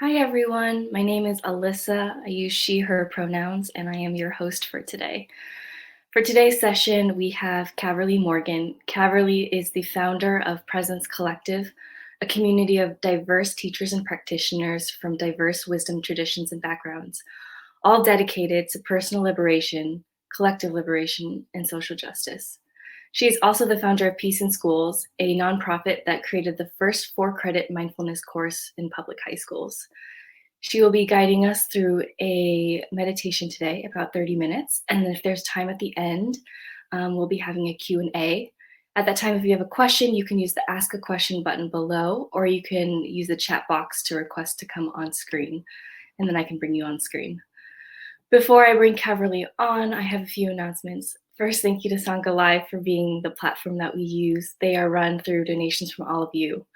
Hi everyone, my name is Alyssa. I use she, her pronouns, and I am your host for today. For today's session, we have Caverly Morgan. Caverly is the founder of Presence Collective, a community of diverse teachers and practitioners from diverse wisdom traditions and backgrounds, all dedicated to personal liberation, collective liberation, and social justice. She is also the founder of Peace in Schools, a nonprofit that created the first 4-credit mindfulness course in public high schools. She will be guiding us through a meditation today, about 30 minutes. And then if there's time at the end, we'll be having a Q&A. At that time, if you have a question, you can use the Ask a Question button below, or you can use the chat box to request to come on screen, and then I can bring you on screen. Before I bring Caverly on, I have a few announcements. First, thank you to Sangha Live for being the platform that we use. They are run through donations from all of you.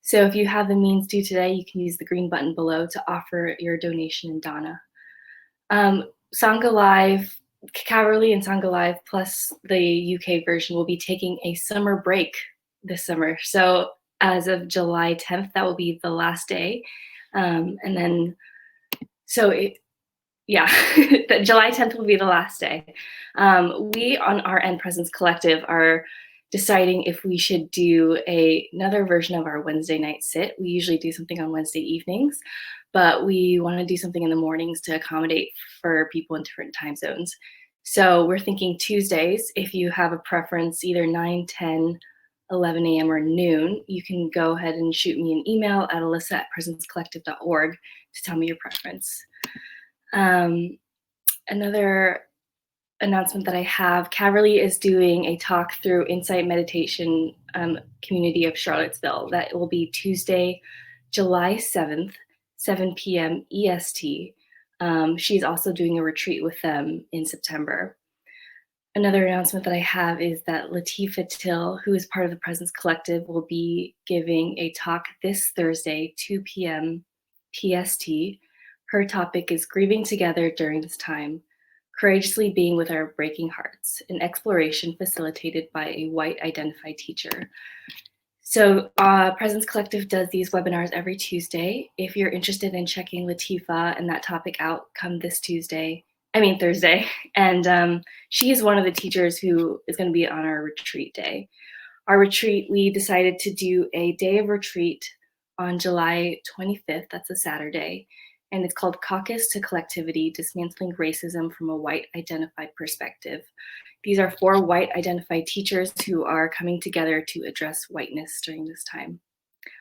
So if you have the means to today, you can use the green button below to offer your donation in Dana. Sangha Live, Caverly and Sangha Live, plus the UK version, will be taking a summer break this summer. So as of July 10th, that will be the last day. July 10th will be the last day. We on our End Presence Collective are deciding if we should do another version of our Wednesday night sit. We usually do something on Wednesday evenings, but we want to do something in the mornings to accommodate for people in different time zones. So we're thinking Tuesdays. If you have a preference, either 9, 10, 11 a.m. or noon, you can go ahead and shoot me an email at alyssa@presencecollective.org to tell me your preference. Another announcement that I have, Caverly is doing a talk through Insight Meditation Community of Charlottesville. That will be Tuesday, July 7th, 7 p.m. EST. She's also doing a retreat with them in September. Another announcement that I have is that Latifa Till, who is part of the Presence Collective, will be giving a talk this Thursday, 2 p.m. PST. Her topic is Grieving Together During This Time, Courageously Being with Our Breaking Hearts, an exploration facilitated by a white identified teacher. So Presence Collective does these webinars every Tuesday. If you're interested in checking Latifa and that topic out, come this Thursday. And she is one of the teachers who is going to be on our retreat day. Our retreat, we decided to do a day of retreat on July 25th. That's a Saturday. And it's called Caucus to Collectivity, Dismantling Racism from a White Identified Perspective. These are 4 white identified teachers who are coming together to address whiteness during this time.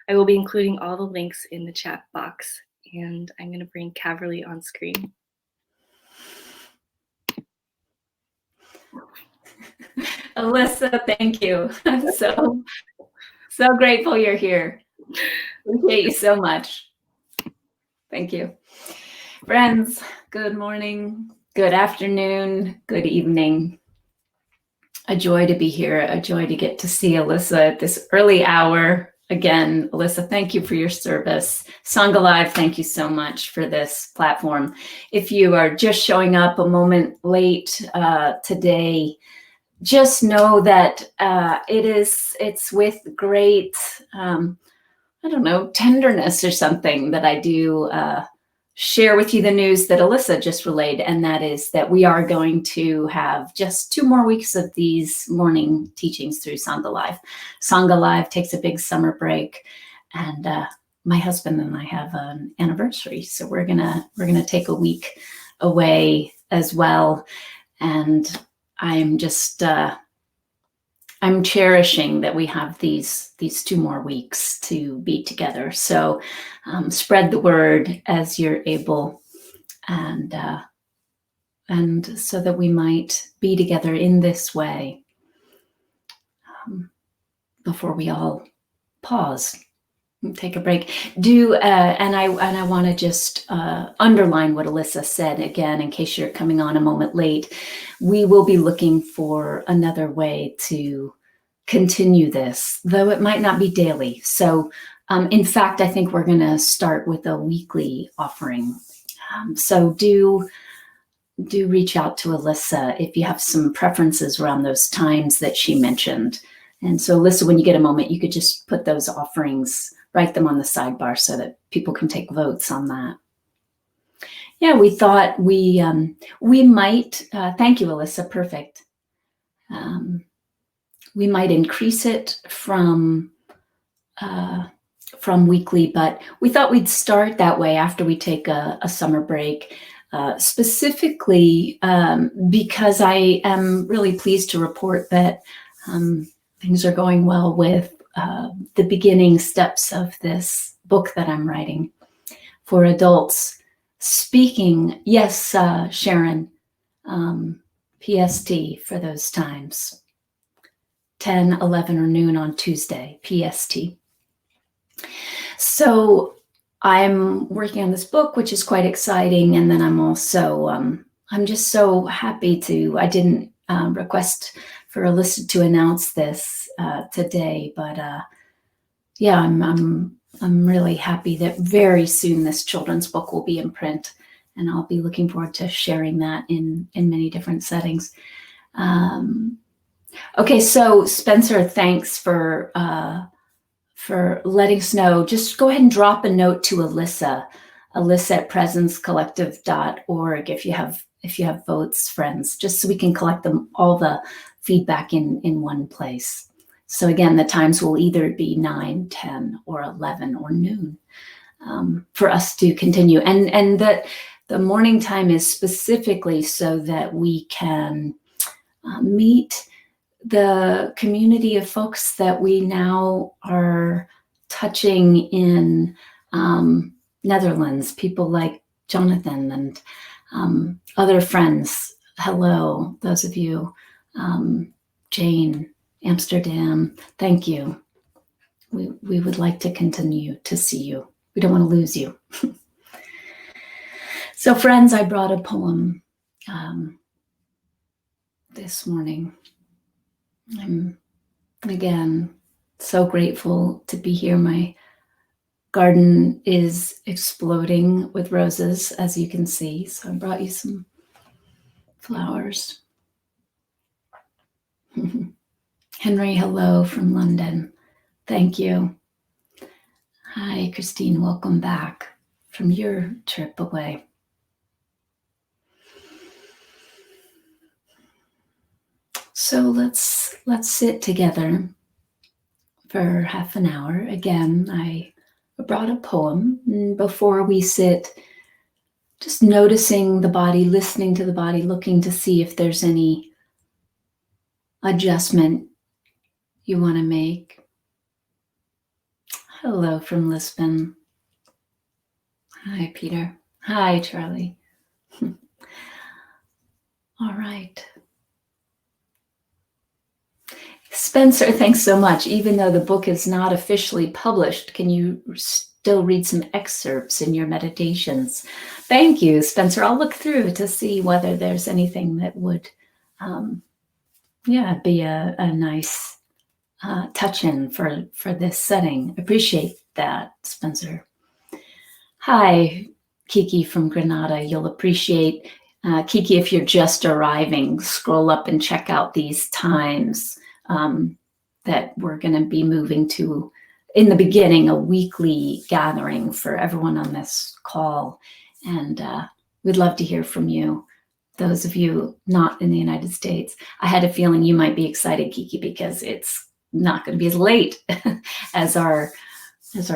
I will be including all the links in the chat box, and I'm going to bring Caverly on screen. Alyssa, thank you. I'm so grateful you're here. Appreciate you so much. Thank you. Friends, good morning, good afternoon, good evening. A joy to be here, a joy to get to see Alyssa at this early hour. Again, Alyssa, thank you for your service. Sangha Live, thank you so much for this platform. If you are just showing up a moment late today, just know that it's with great, tenderness or something that I do share with you the news that Alyssa just relayed, and that is that we are going to have just 2 more weeks of these morning teachings through Sangha Live. Sangha Live takes a big summer break, and my husband and I have an anniversary, so we're gonna take a week away as well, and I'm just I'm cherishing that we have these 2 more weeks to be together. So spread the word as you're able, and so that we might be together in this way before we all pause and take a break. And I want to just underline what Alyssa said again, in case you're coming on a moment late. We will be looking for another way to continue this, though it might not be daily. So in fact, I think we're going to start with a weekly offering. So do reach out to Alyssa if you have some preferences around those times that she mentioned. And so Alyssa, when you get a moment, you could just put those offerings write them on the sidebar so that people can take votes on that. Yeah, we thought we might, thank you, Alyssa, perfect. We might increase it from weekly, but we thought we'd start that way after we take a summer break, specifically because I am really pleased to report that things are going well with the beginning steps of this book that I'm writing for adults. Speaking, yes, Sharon, PST for those times, 10, 11, or noon on Tuesday, PST. So I'm working on this book, which is quite exciting. And then I'm also, I'm just so happy I didn't request for Alyssa to announce this today, but yeah, I'm really happy that very soon this children's book will be in print, and I'll be looking forward to sharing that in many different settings. Okay, so Spencer, thanks for letting us know. Just go ahead and drop a note to Alyssa at presencecollective.org if you have votes, friends, just so we can collect them, all the feedback in one place. So again, the times will either be 9, 10, or 11, or noon for us to continue. And the morning time is specifically so that we can meet the community of folks that we now are touching in Netherlands, people like Jonathan and other friends. Hello, those of you, Jane, Amsterdam, thank you. We would like to continue to see you. We don't want to lose you. So friends, I brought a poem this morning. I'm, again, so grateful to be here. My garden is exploding with roses, as you can see. So I brought you some flowers. Henry, hello from London. Thank you. Hi, Christine, welcome back from your trip away. So let's sit together for half an hour. Again, I brought a poem. And before we sit, just noticing the body, listening to the body, looking to see if there's any adjustment you want to make. Hello from Lisbon. Hi, Peter. Hi, Charlie. All right. Spencer, thanks so much. Even though the book is not officially published, can you still read some excerpts in your meditations? Thank you, Spencer. I'll look through to see whether there's anything that would be a nice touch-in for this setting. Appreciate that, Spencer. Hi, Kiki from Granada. You'll appreciate, Kiki, if you're just arriving, scroll up and check out these times that we're going to be moving to. In the beginning, a weekly gathering for everyone on this call. And we'd love to hear from you. Those of you not in the United States, I had a feeling you might be excited, Kiki, because it's not going to be as late as our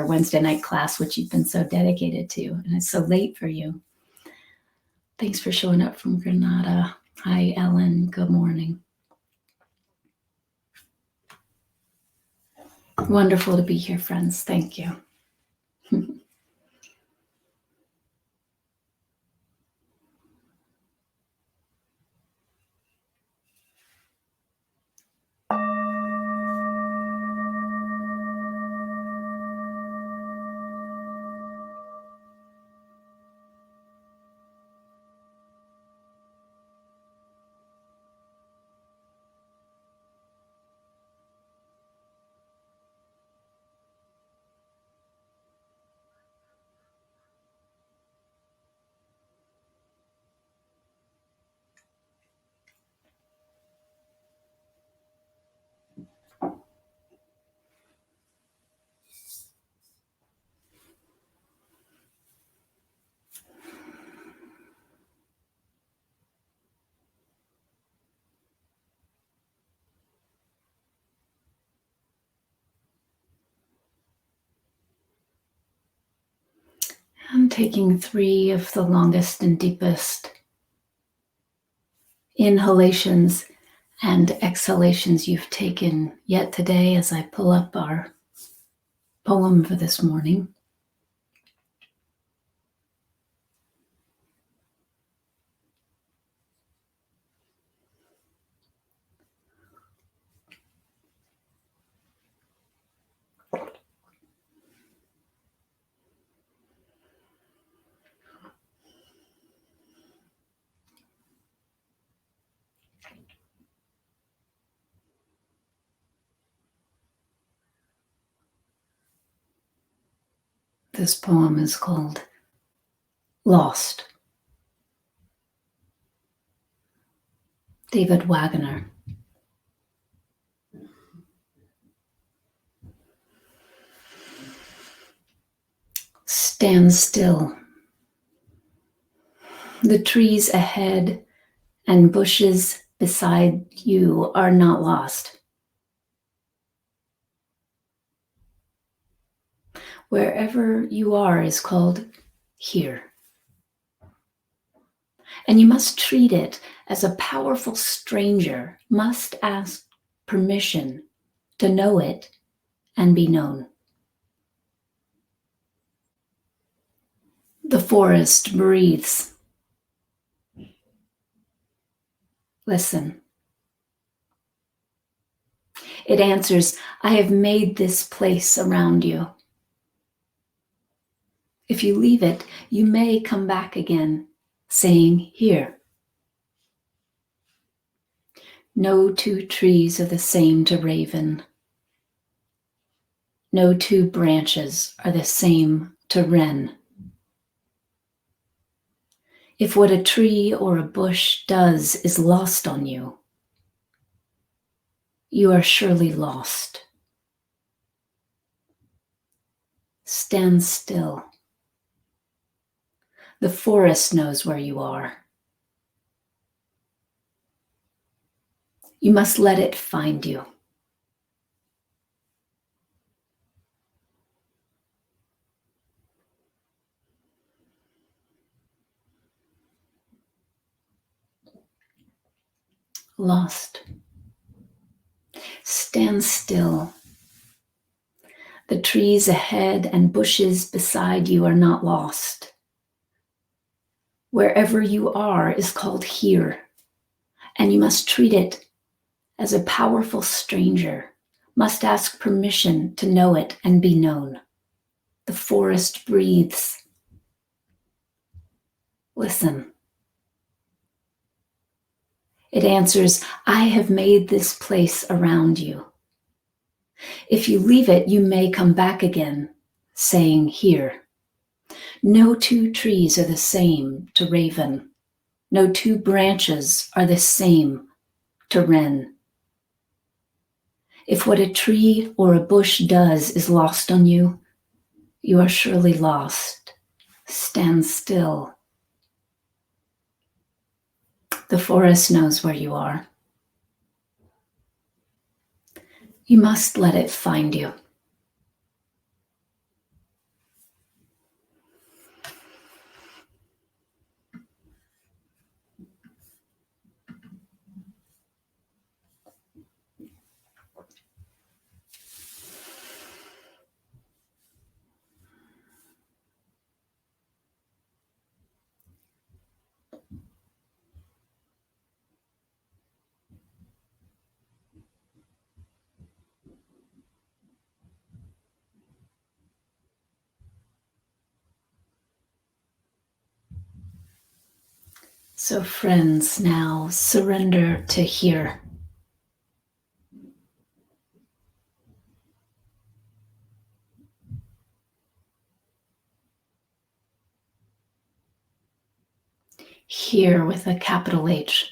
Wednesday night class, which you've been so dedicated to, and it's so late for you. Thanks for showing up from Granada. Hi, Ellen. Good morning. Wonderful to be here, friends. Thank you. And taking 3 of the longest and deepest inhalations and exhalations you've taken yet today as I pull up our poem for this morning. This poem is called Lost. David Wagoner. Stand still. The trees ahead and bushes beside you are not lost. Wherever you are is called here. And you must treat it as a powerful stranger, must ask permission to know it and be known. The forest breathes. Listen. It answers, I have made this place around you. If you leave it, you may come back again, saying, here. No 2 trees are the same to raven. No 2 branches are the same to wren. If what a tree or a bush does is lost on you, you are surely lost. Stand still. The forest knows where you are. You must let it find you. Lost. Stand still. The trees ahead and bushes beside you are not lost. Wherever you are is called here, and you must treat it as a powerful stranger, must ask permission to know it and be known. The forest breathes. Listen. It answers, I have made this place around you. If you leave it, you may come back again, saying, here. No 2 trees are the same to raven. No 2 branches are the same to wren. If what a tree or a bush does is lost on you, you are surely lost. Stand still. The forest knows where you are. You must let it find you. So friends, now surrender to here. Here with a capital H.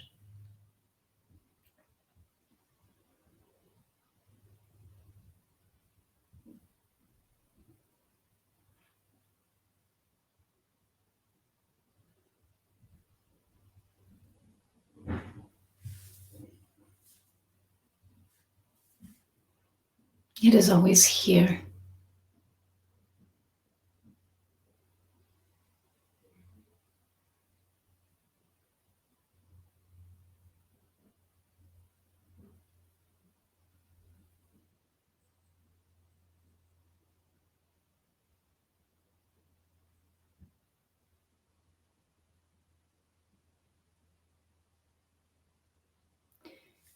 It is always here.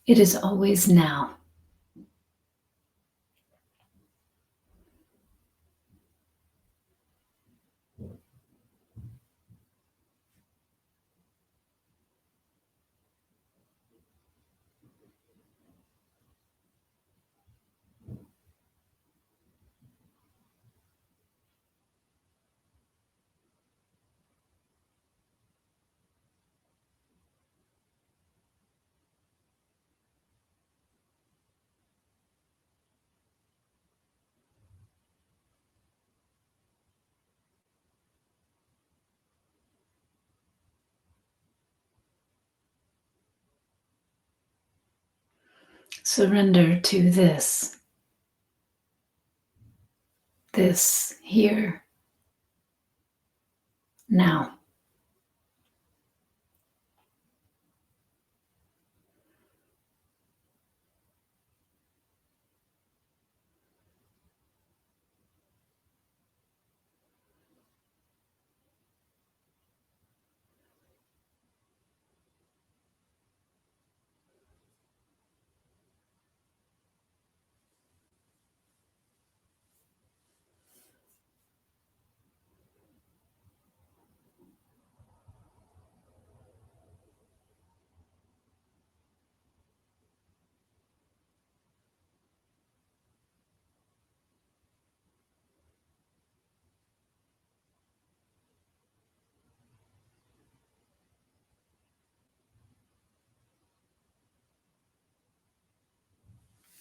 It is always now. Surrender to this here, now.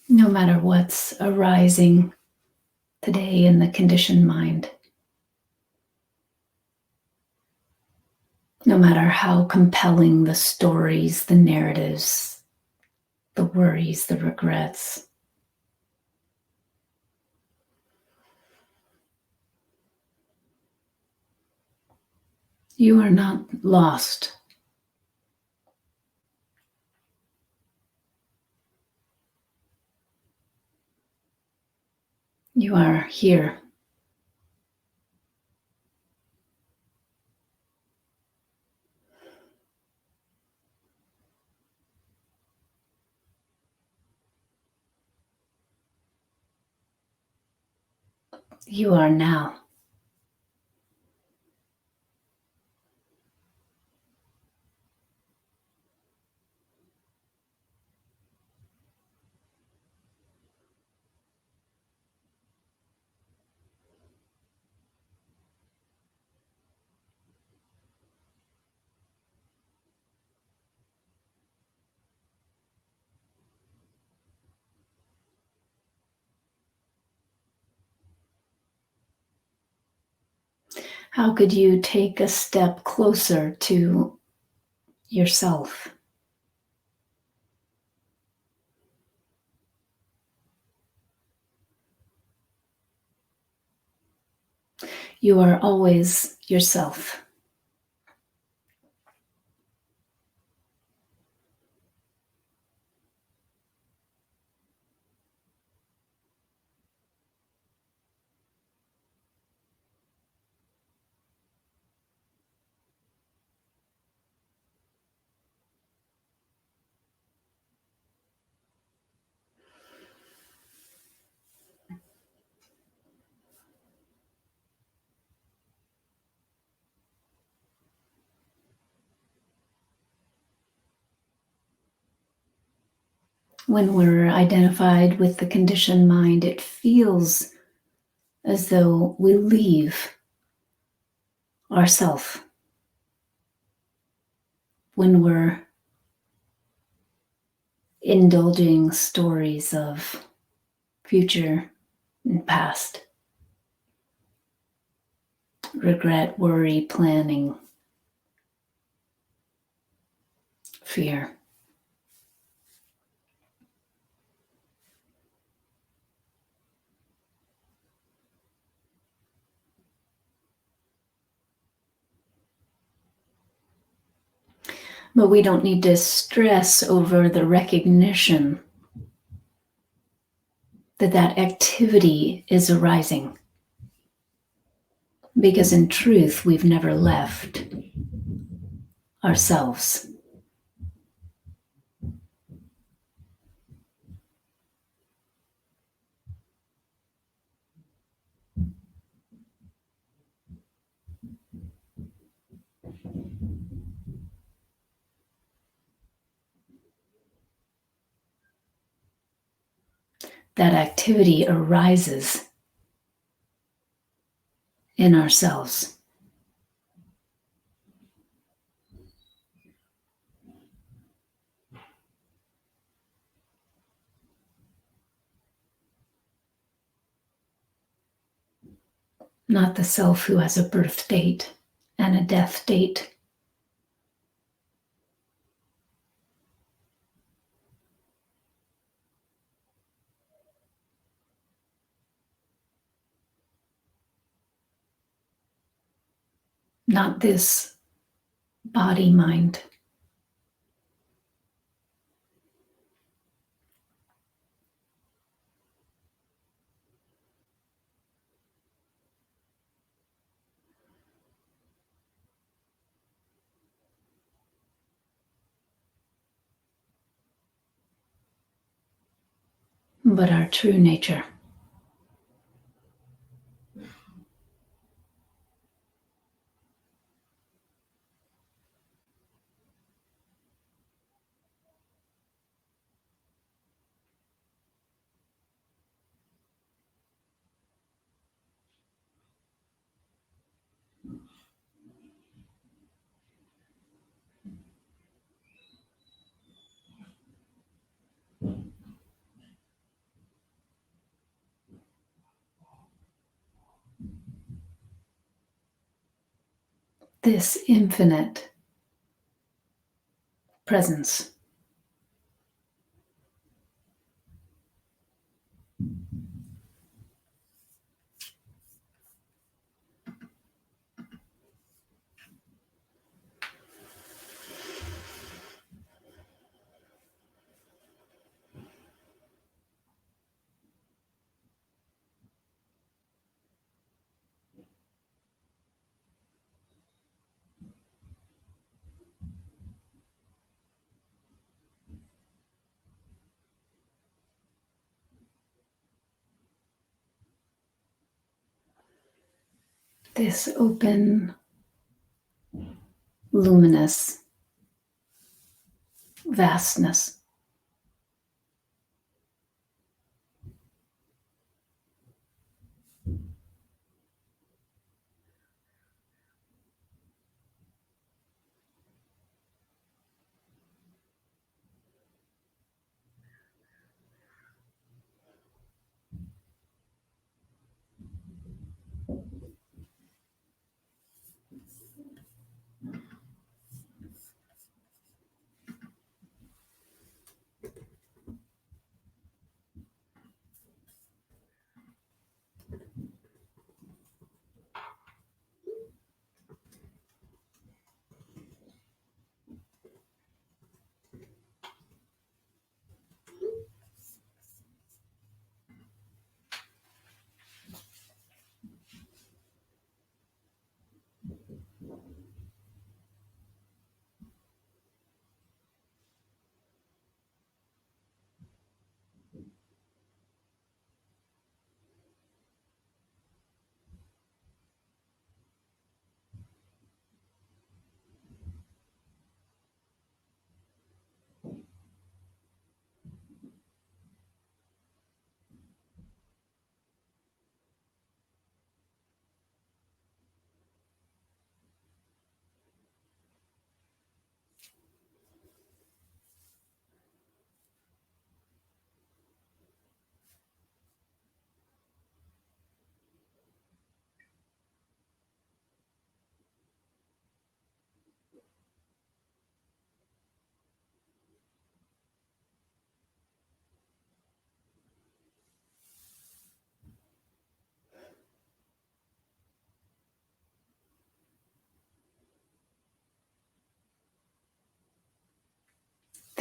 No matter what's arising today in the conditioned mind, no matter how compelling the stories, the narratives, the worries, the regrets, you are not lost. You are here. You are now. How could you take a step closer to yourself? You are always yourself. When we're identified with the conditioned mind, it feels as though we leave ourself. When we're indulging stories of future and past, regret, worry, planning, fear. But we don't need to stress over the recognition that that activity is arising. Because in truth, we've never left ourselves. that activity arises in ourselves. Not the self who has a birth date and a death date. Not this body mind. But our true nature. This infinite presence. This open, luminous vastness.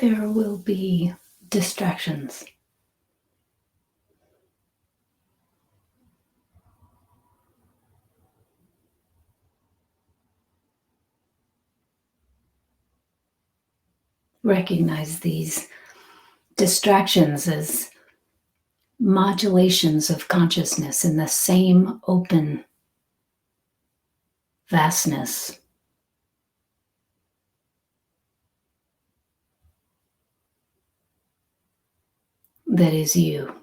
There will be distractions. Recognize these distractions as modulations of consciousness in the same open vastness that is you.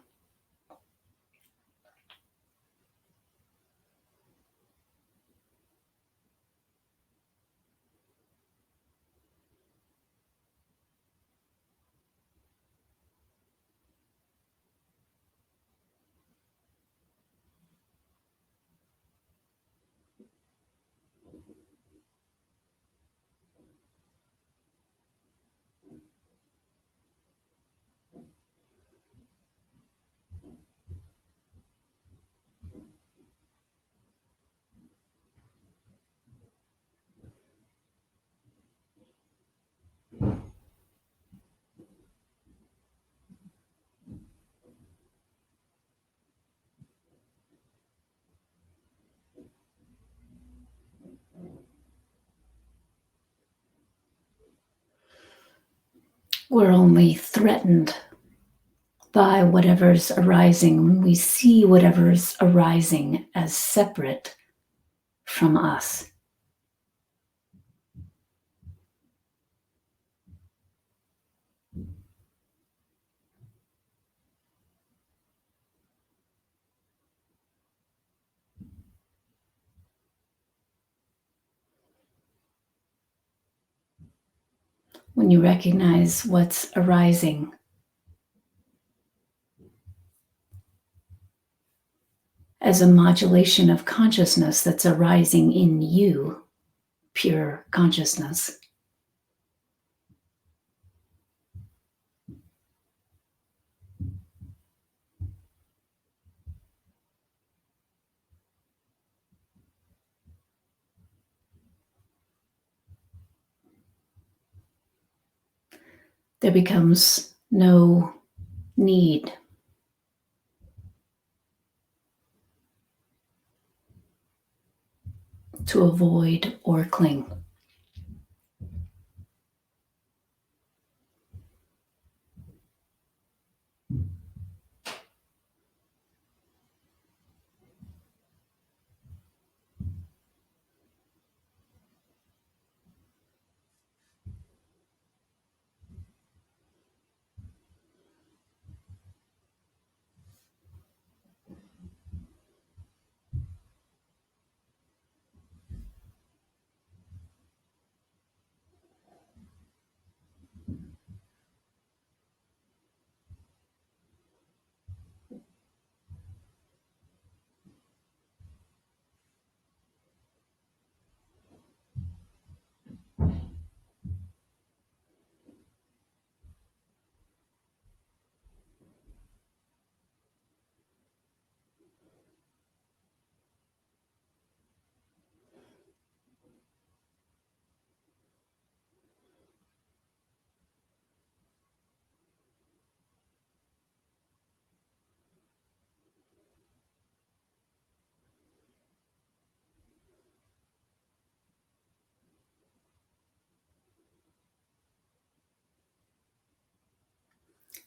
we're only threatened by whatever's arising, when we see whatever's arising as separate from us. When you recognize what's arising as a modulation of consciousness that's arising in you, pure consciousness, there becomes no need to avoid or cling.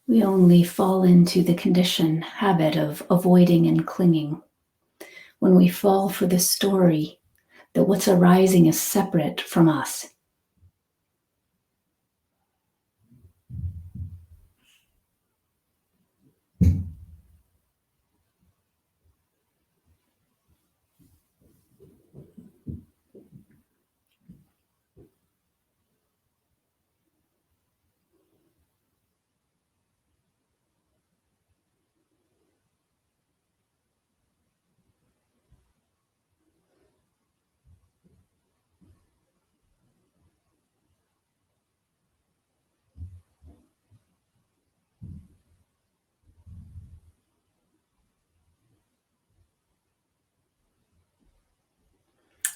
We only fall into the conditioned habit of avoiding and clinging when we fall for the story that what's arising is separate from us.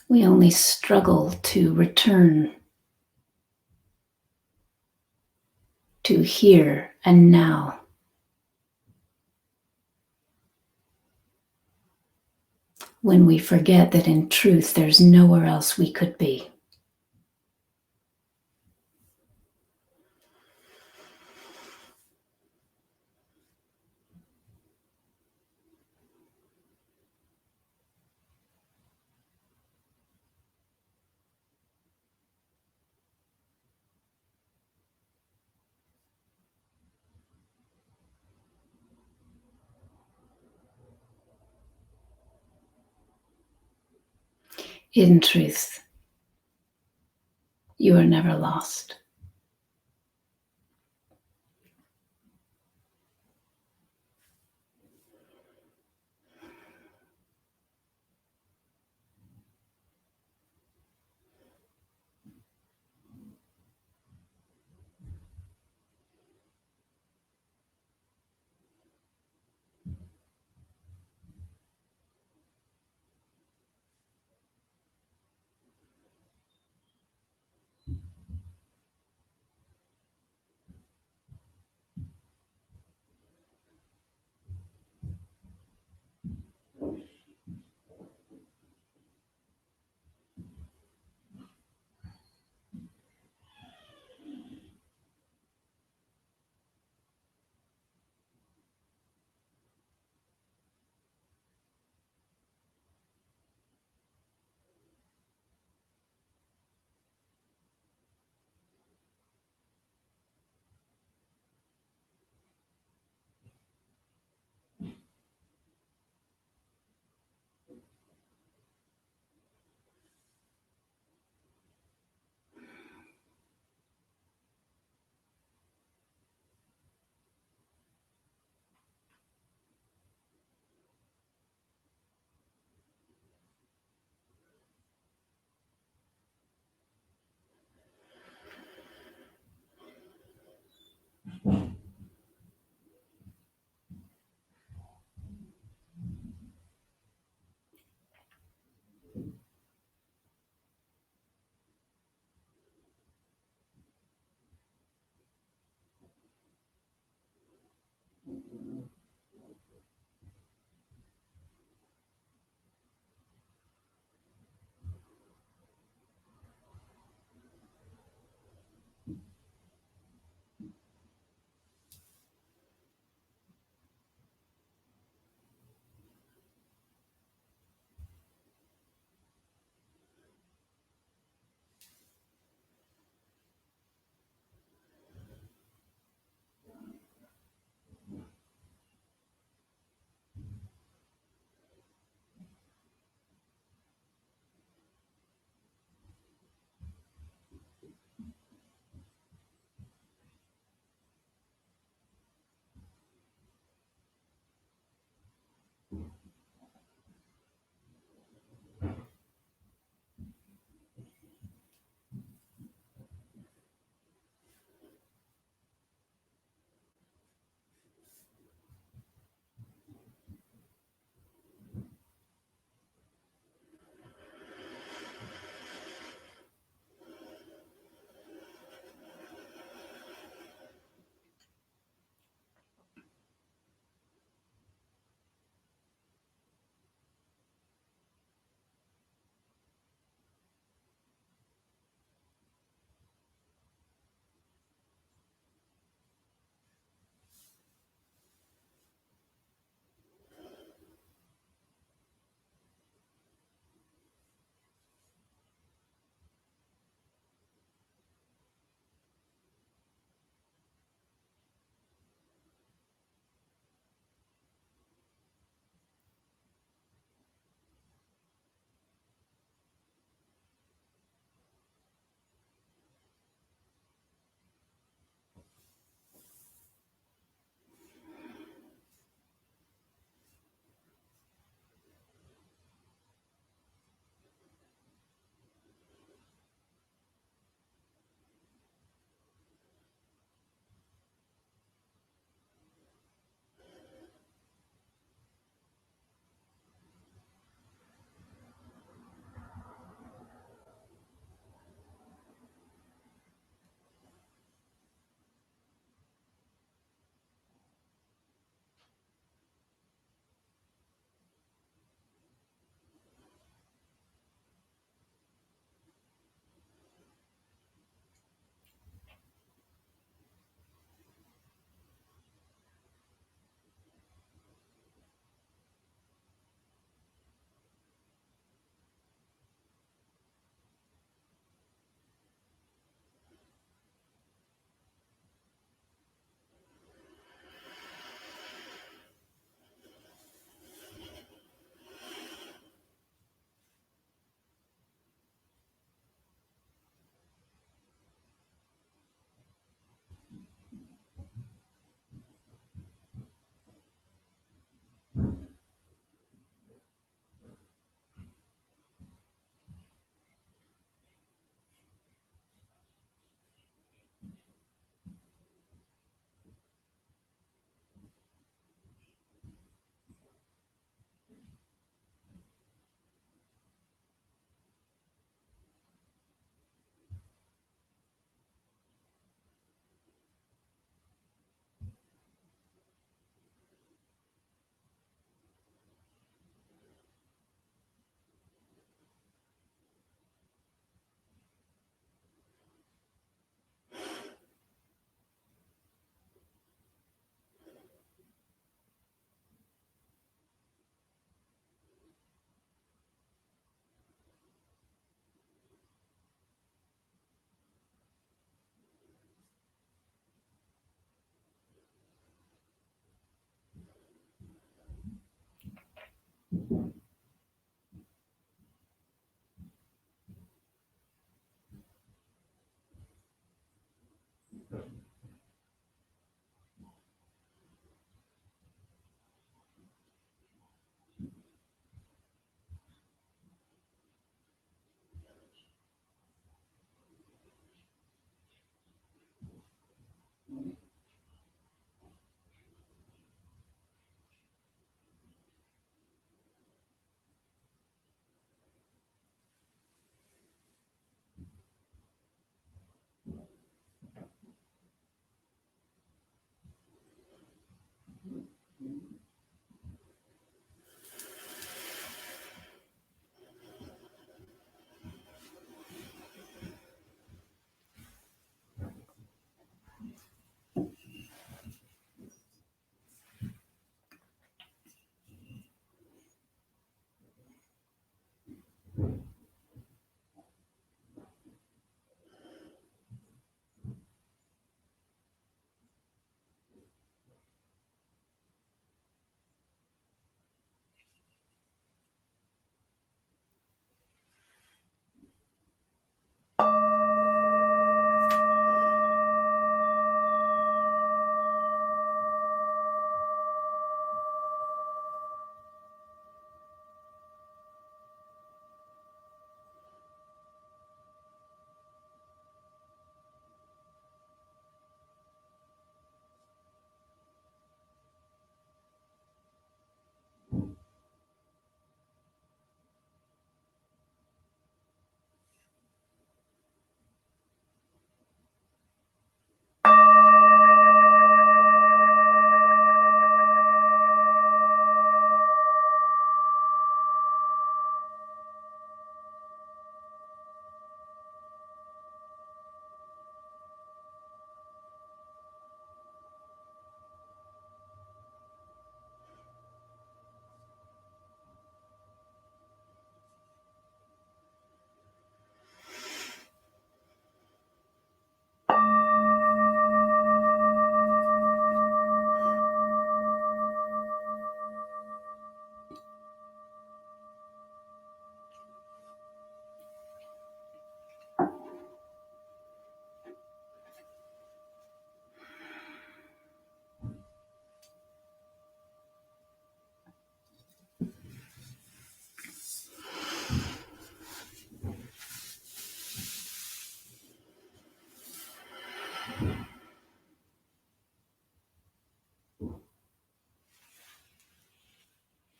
We only struggle to return to here and now, when we forget that in truth there's nowhere else we could be. In truth, you are never lost.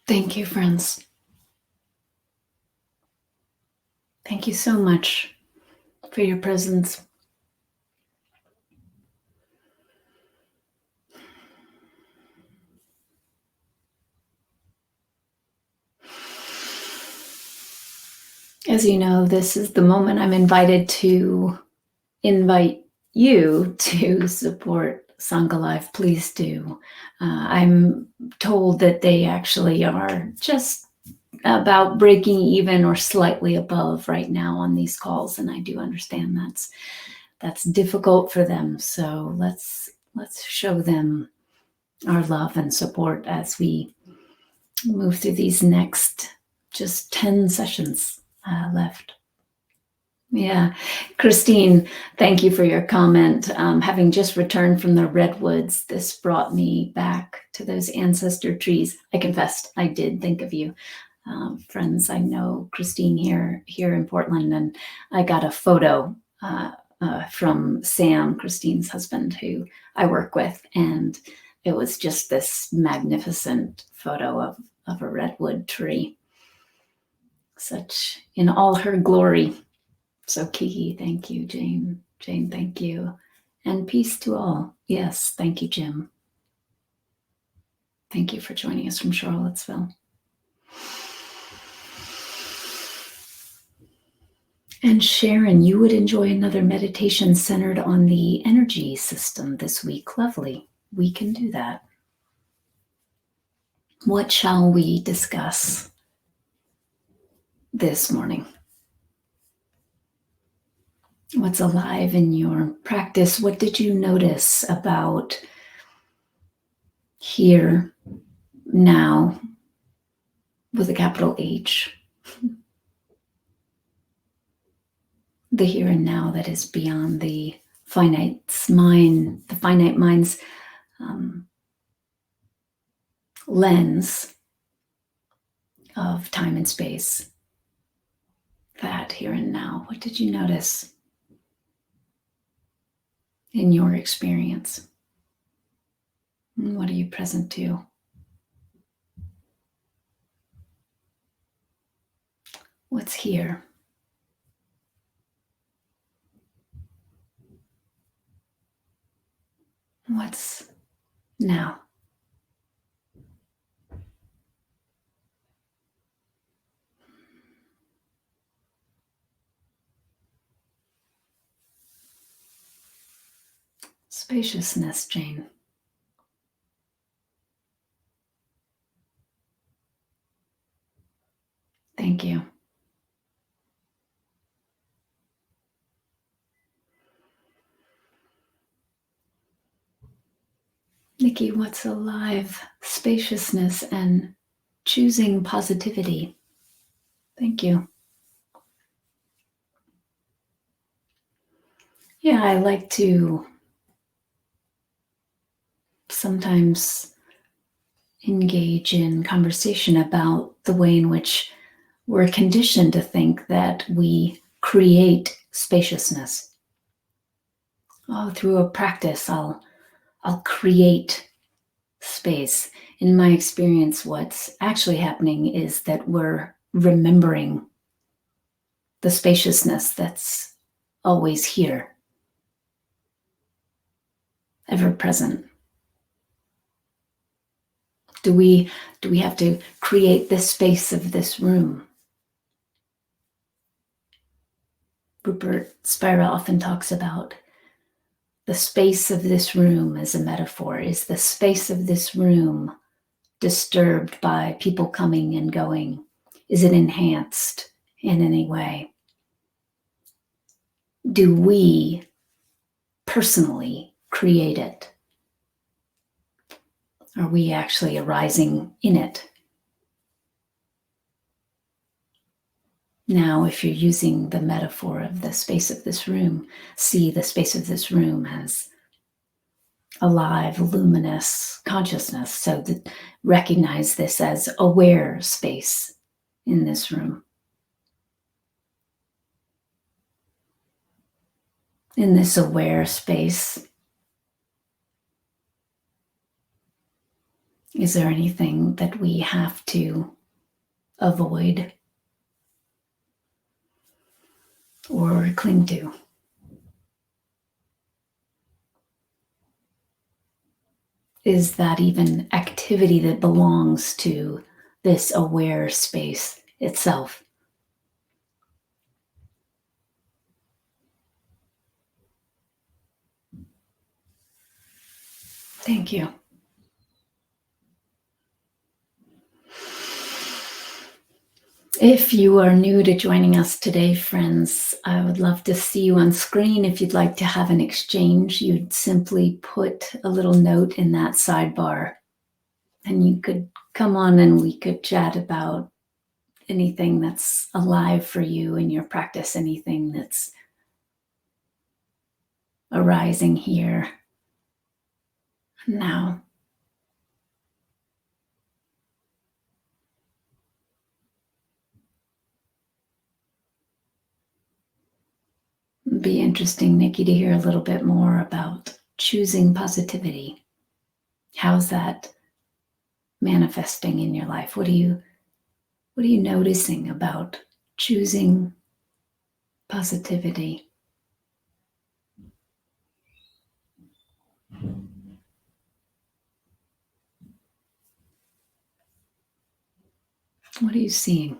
Thank you, friends. Thank you so much for your presence. As you know, this is the moment I'm invited to invite you to support Sangha Live. Please do. I'm told that they actually are just about breaking even or slightly above right now on these calls, and I do understand that's difficult for them. So let's show them our love and support as we move through these next just 10 sessions left. Yeah. Christine, thank you for your comment. Having just returned from the redwoods, this brought me back to those ancestor trees. I confessed I did think of you. Friends, I know Christine here in Portland, and I got a photo from Sam, Christine's husband, who I work with, and it was just this magnificent photo of a redwood tree, such in all her glory. So Kiki, thank you. Jane, thank you. And peace to all. Yes, thank you, Jim. Thank you for joining us from Charlottesville. And Sharon, you would enjoy another meditation centered on the energy system this week. Lovely. We can do that. What shall we discuss this morning? What's alive in your practice? What did you notice about here, now, with a capital H? The here and now that is beyond the finite mind's lens of time and space. That here and now. What did you notice in your experience? And what are you present to? What's here? What's now? Spaciousness, Jane. Thank you. Nikki, what's alive? Spaciousness and choosing positivity. Thank you. Yeah, I like to sometimes engage in conversation about the way in which we're conditioned to think that we create spaciousness. Oh, through a practice, I'll create space. In my experience, what's actually happening is that we're remembering the spaciousness that's always here, ever present. Do we have to create the space of this room? Rupert Spira often talks about the space of this room as a metaphor. Is the space of this room disturbed by people coming and going? Is it enhanced in any way? Do we personally create it? Are we actually arising in it? Now, if you're using the metaphor of the space of this room, see the space of this room as alive, luminous consciousness. So recognize this as aware space in this room. In this aware space, Is there anything that we have to avoid or cling to? Is that even activity that belongs to this aware space itself? Thank you. If you are new to joining us today, friends, I would love to see you on screen. If you'd like to have an exchange, you'd simply put a little note in that sidebar, and you could come on and we could chat about anything that's alive for you in your practice, anything that's arising here now. It'd be interesting, Nikki, to hear a little bit more about choosing positivity. How's that manifesting in your life? What are you noticing about choosing positivity? What are you seeing?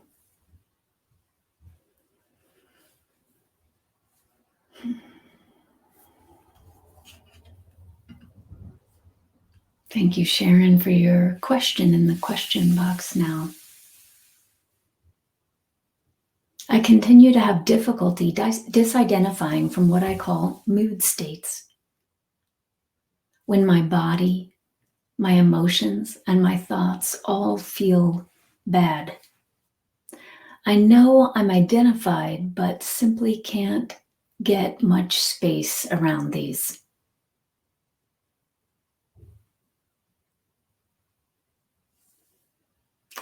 Thank you, Sharon, for your question in the question box now. I continue to have difficulty disidentifying from what I call mood states. When my body, my emotions, and my thoughts all feel bad. I know I'm identified, but simply can't get much space around these.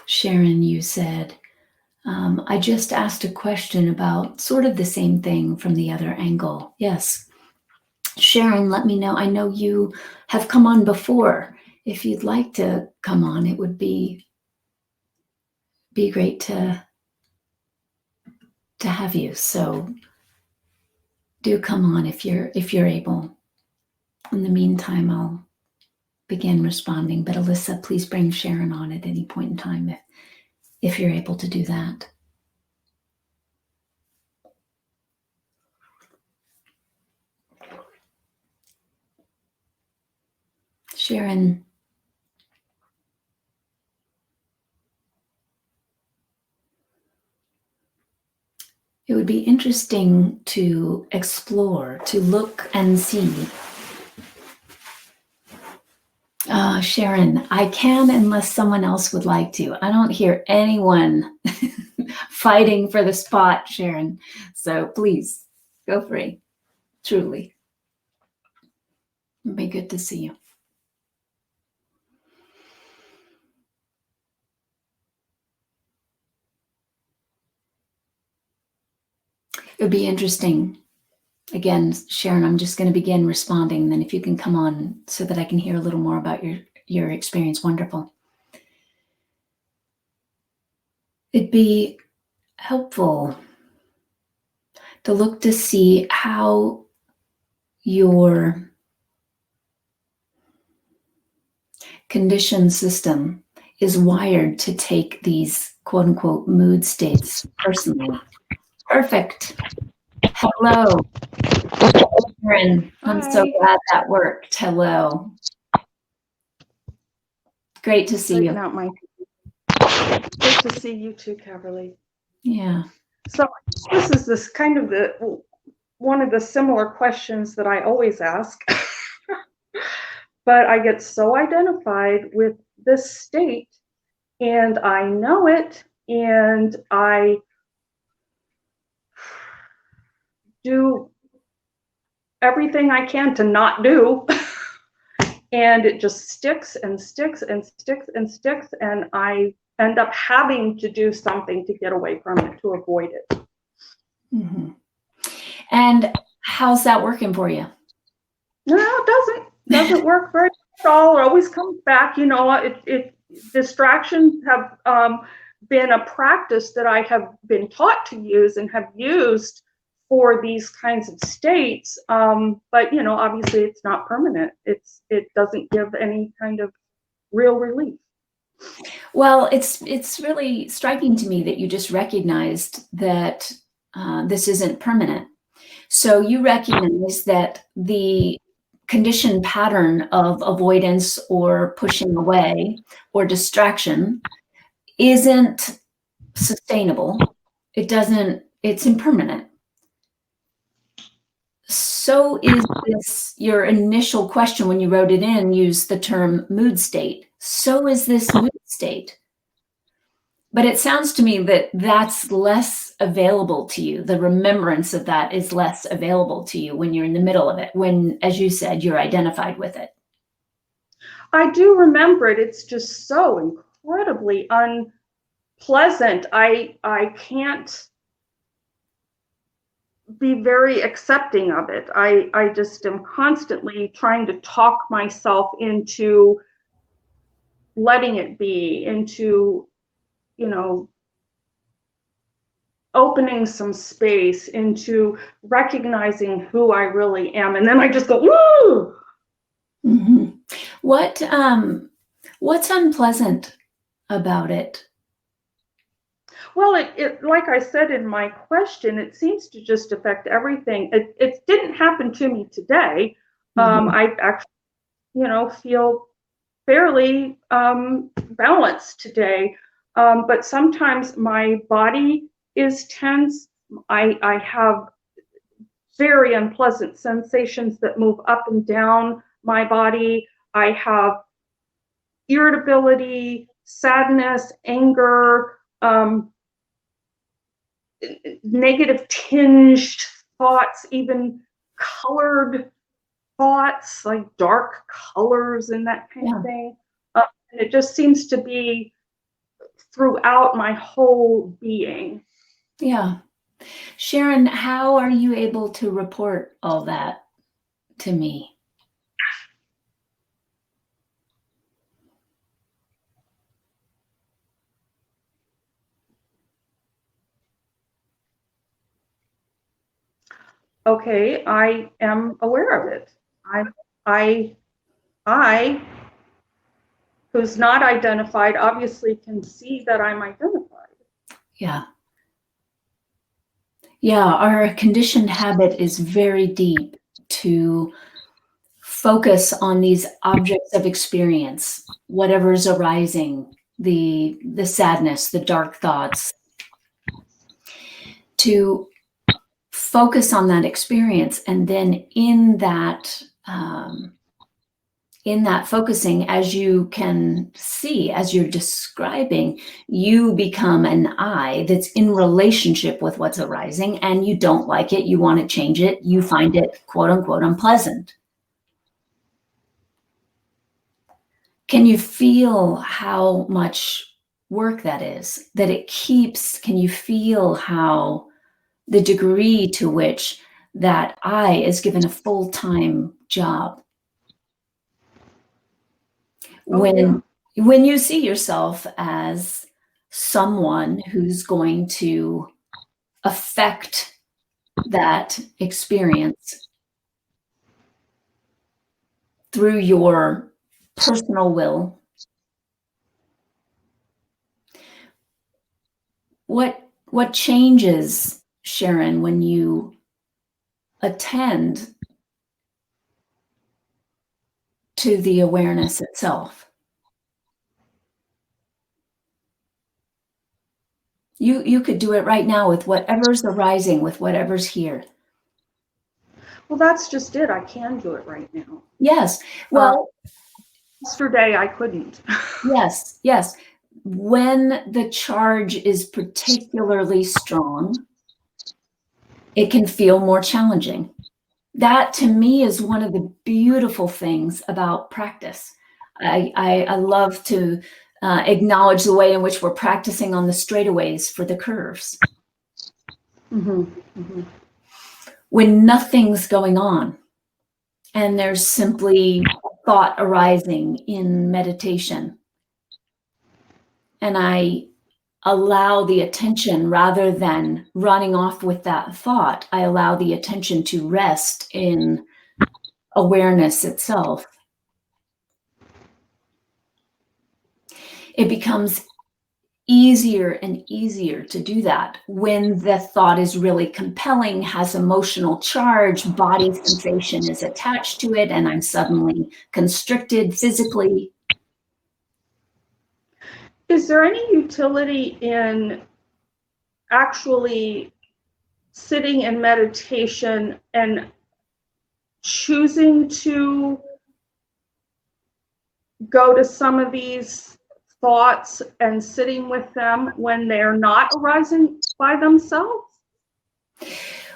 Sharon, you said, I just asked a question about sort of the same thing from the other angle. Yes. Sharon, let me know. I know you have come on before. If you'd like to come on, it would be great to have you. So do come on if you're able. In the meantime, I'll begin responding. But Alyssa, please bring Sharon on at any point in time if you're able to do that. Sharon, it would be interesting to explore, to look and see. Sharon, I can unless someone else would like to. I don't hear anyone fighting for the spot, Sharon. So please, go free. Truly. It'd be good to see you. It would be interesting. Again, Sharon, I'm just going to begin responding. Then if you can come on so that I can hear a little more about your experience, wonderful. It'd be helpful to look to see how your conditioned system is wired to take these quote unquote mood states personally. Perfect. Hello, Sharon. I'm so glad that worked. Hello. Great to see you. Great to see you too, Caverly. Yeah. So this is kind of one of the similar questions that I always ask, but I get so identified with this state, and I know it, and I do everything I can to not do, and it just sticks and sticks and sticks and sticks, and I end up having to do something to get away from it, to avoid it. Mm-hmm. And how's that working for you? No, it doesn't work very all always comes back. You know, distractions have been a practice that I have been taught to use and have used for these kinds of states. But you know, obviously, it's not permanent. It doesn't give any kind of real relief. Well, it's really striking to me that you just recognized that this isn't permanent. So you recognize that the conditioned pattern of avoidance or pushing away or distraction isn't sustainable. It's impermanent. So is this, your initial question when you wrote it in, used the term mood state. So is this mood state. But it sounds to me that that's less available to you. The remembrance of that is less available to you when you're in the middle of it, when, as you said, you're identified with it. I do remember it. It's just so incredibly unpleasant. I can't be very accepting of it. I just am constantly trying to talk myself into letting it be, into, you know, opening some space, into recognizing who I really am. And then I just go, woo! Mm-hmm. What's unpleasant about it? Well, it like I said in my question, it seems to just affect everything. It didn't happen to me today. Mm-hmm. I actually, you know, feel fairly balanced today. But sometimes my body is tense. I have very unpleasant sensations that move up and down my body. I have irritability, sadness, anger, negative tinged thoughts, even colored thoughts, like dark colors and that kind of thing. And it just seems to be throughout my whole being. Yeah. Sharon, how are you able to report all that to me? Okay, I am aware of it. I, who's not identified, obviously can see that I'm identified. Yeah. Yeah, our conditioned habit is very deep to focus on these objects of experience, whatever's arising, the sadness, the dark thoughts, to focus on that experience. And then in that focusing, as you can see, as you're describing, you become an I that's in relationship with what's arising, and you don't like it, you want to change it, you find it quote unquote unpleasant. Can you feel how much work that is, that it keeps? Can you feel how the degree to which that I is given a full-time job? When you see yourself as someone who's going to affect that experience through your personal will, what changes, Sharon, when you attend to the awareness itself? You could do it right now with whatever's arising, with whatever's here. Well, that's just it. I can do it right now. Yes. Well, yesterday I couldn't. Yes. When the charge is particularly strong, it can feel more challenging. That, to me, is one of the beautiful things about practice. I love to acknowledge the way in which we're practicing on the straightaways for the curves. Mm-hmm. Mm-hmm. When nothing's going on and there's simply thought arising in meditation, and I allow the attention, rather than running off with that thought, I allow the attention to rest in awareness itself, it becomes easier and easier to do that when the thought is really compelling, has emotional charge, body sensation is attached to it, and I'm suddenly constricted physically. Is there any utility in actually sitting in meditation and choosing to go to some of these thoughts and sitting with them when they're not arising by themselves?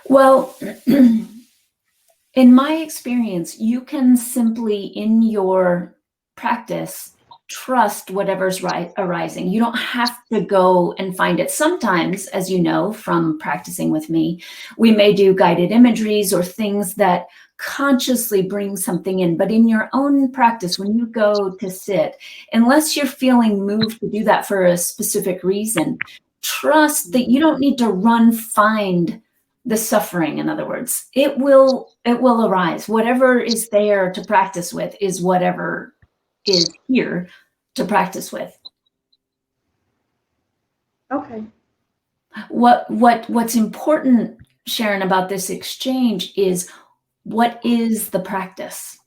Well, in my experience, you can simply, in your practice, trust whatever's arising. You don't have to go and find it. Sometimes, as you know from practicing with me, we may do guided imageries or things that consciously bring something in. But in your own practice, when you go to sit, unless you're feeling moved to do that for a specific reason, trust that you don't need to find the suffering. In other words, it will arise. Whatever is there to practice with is whatever is here to practice with. Okay. What's important, Sharon, about this exchange is, what is the practice?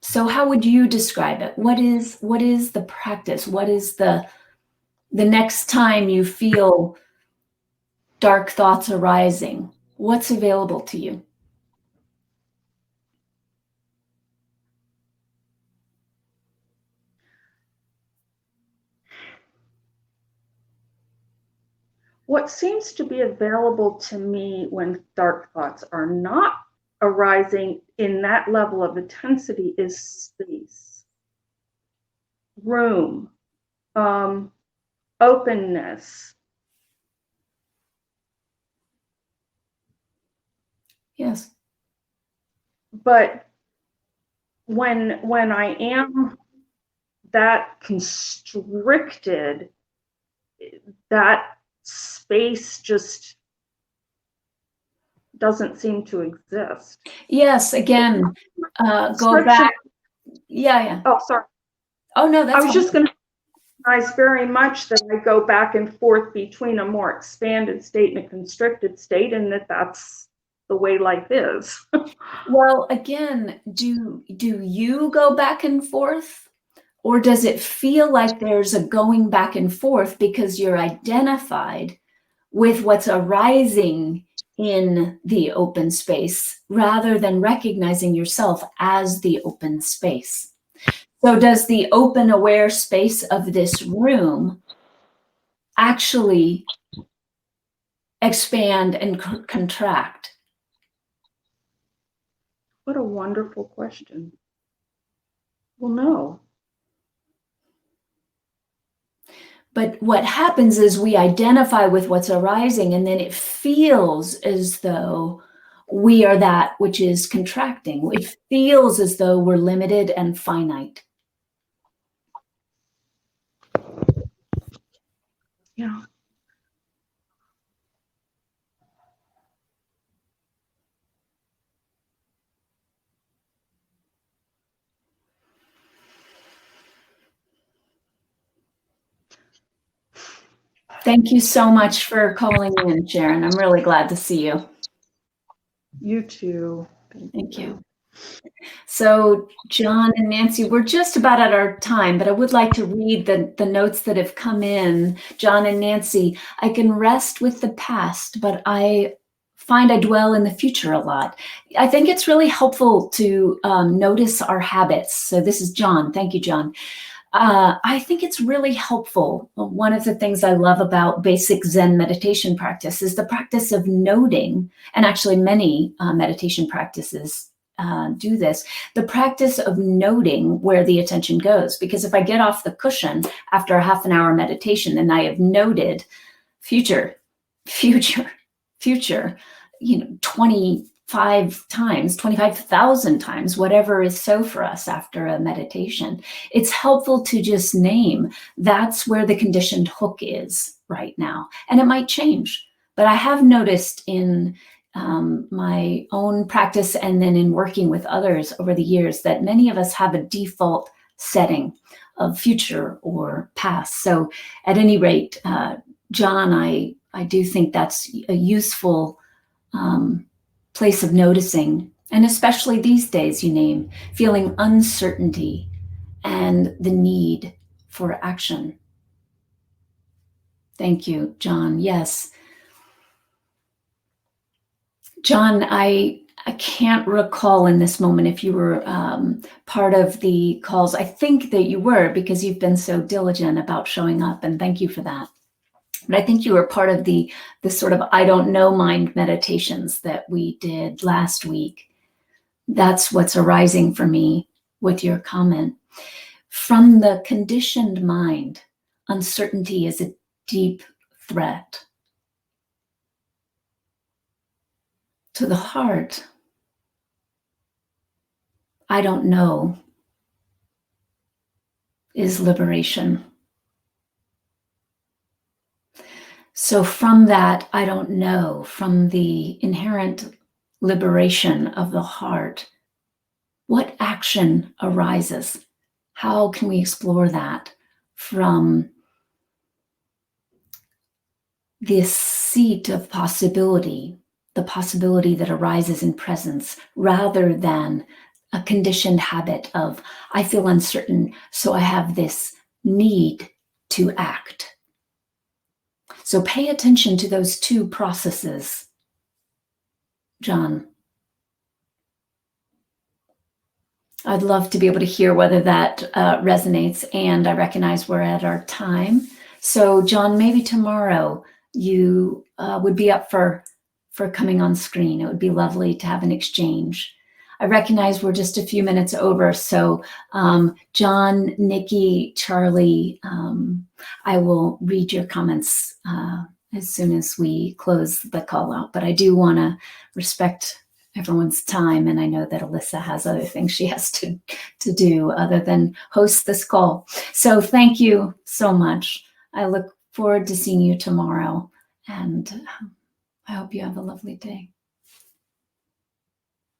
So how would you describe it? What is the practice? What is the next time you feel dark thoughts arising? What's available to you? What seems to be available to me when dark thoughts are not arising in that level of intensity is space, room, openness. Yes. But when I am that constricted, that space just doesn't seem to exist. Yes, again, go back. Yeah. Oh, sorry. Oh, no, that's I was just going to recognize very much that I go back and forth between a more expanded state and a constricted state, and that's the way life is. Well, again, do you go back and forth? Or does it feel like there's a going back and forth because you're identified with what's arising in the open space rather than recognizing yourself as the open space? So does the open, aware space of this room actually expand and contract? What a wonderful question. Well, no. But what happens is we identify with what's arising, and then it feels as though we are that which is contracting. It feels as though we're limited and finite. Yeah. Thank you so much for calling in, Sharon. I'm really glad to see you. You too. Thank you. So John and Nancy, we're just about at our time, but I would like to read the notes that have come in. John and Nancy, I can rest with the past, but I find I dwell in the future a lot. I think it's really helpful to notice our habits. So this is John. Thank you, John. I think it's really helpful. One of the things I love about basic Zen meditation practice is the practice of noting, and actually many meditation practices do this, the practice of noting where the attention goes. Because if I get off the cushion after a half an hour meditation and I have noted future, 20, 25 times, 25,000 times, whatever is so for us after a meditation. It's helpful to just name that's where the conditioned hook is right now. And it might change, but I have noticed in my own practice and then in working with others over the years that many of us have a default setting of future or past. So at any rate, John, I do think that's a useful place of noticing, and especially these days, you name, feeling uncertainty and the need for action. Thank you, John. Yes. John, I can't recall in this moment if you were part of the calls. I think that you were, because you've been so diligent about showing up, and thank you for that. But I think you were part of the sort of I don't know mind meditations that we did last week. That's what's arising for me with your comment. From the conditioned mind, uncertainty is a deep threat. To the heart, I don't know is liberation. So from that, I don't know, from the inherent liberation of the heart, what action arises? How can we explore that from this seat of possibility, the possibility that arises in presence, rather than a conditioned habit of, I feel uncertain, so I have this need to act. So pay attention to those two processes, John. I'd love to be able to hear whether that resonates, and I recognize we're at our time. So John, maybe tomorrow you would be up for coming on screen. It would be lovely to have an exchange. I recognize we're just a few minutes over. So John, Nikki, Charlie, I will read your comments as soon as we close the call out. But I do want to respect everyone's time. And I know that Alyssa has other things she has to do other than host this call. So thank you so much. I look forward to seeing you tomorrow. And I hope you have a lovely day.